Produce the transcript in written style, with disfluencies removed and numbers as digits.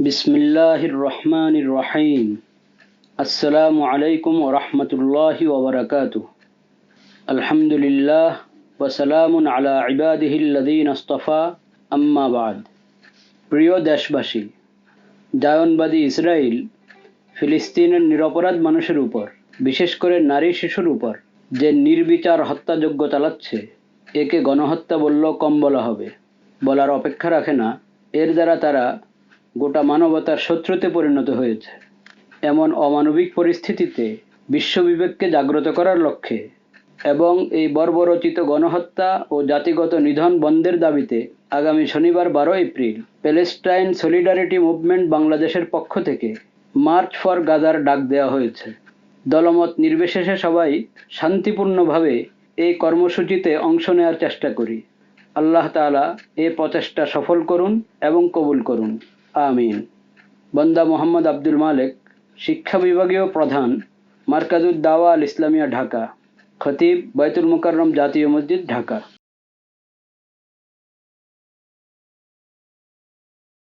বিসমিল্লাহির রহমানির রহিম। আসসালামু আলাইকুম ওয়া রাহমাতুল্লাহি ওয়া বারাকাতুহু। আলহামদুলিল্লাহ ওয়া সালামুন আলা ইবাদিহিল্লাযীনা ইসতাফা, আম্মা বা'দ। প্রিয় দেশবাসী, জায়নবাদী ইসরায়েল ফিলিস্তিনের নিরপরাধ মানুষের উপর, বিশেষ করে নারী শিশুর উপর যে নির্বিচার হত্যাযজ্ঞ চালাচ্ছে, একে গণহত্যা বললেও কম বলা হবে। বলার অপেক্ষা রাখে না। এর দ্বারা তারা গোটা মানবতার শত্রুতে পরিণত হয়েছে। এমন অমানবিক পরিস্থিতিতে বিশ্ববিবেককে জাগ্রত করার লক্ষ্যে এবং এই বর্বরচিত গণহত্যা ও জাতিগত নিধন বন্ধের দাবিতে আগামী শনিবার 12 এপ্রিল প্যালেস্টাইন সলিডারিটি মুভমেন্ট বাংলাদেশের পক্ষ থেকে মার্চ ফর গাজার ডাক দেওয়া হয়েছে। দলমত নির্বিশেষে সবাই শান্তিপূর্ণভাবে এই কর্মসূচিতে অংশ নেওয়ার চেষ্টা করি। আল্লাহ তাআলা এই প্রচেষ্টা সফল করুন এবং কবুল করুন, আমিন। বান্দা মোহাম্মদ আব্দুল মালেক, শিক্ষা বিভাগীয় প্রধান, মার্কাজুদ দাওয়া আল ইসলামিয়া, ঢাকা। খতিব, বাইতুল মুকাররম জাতীয় মসজিদ, ঢাকা।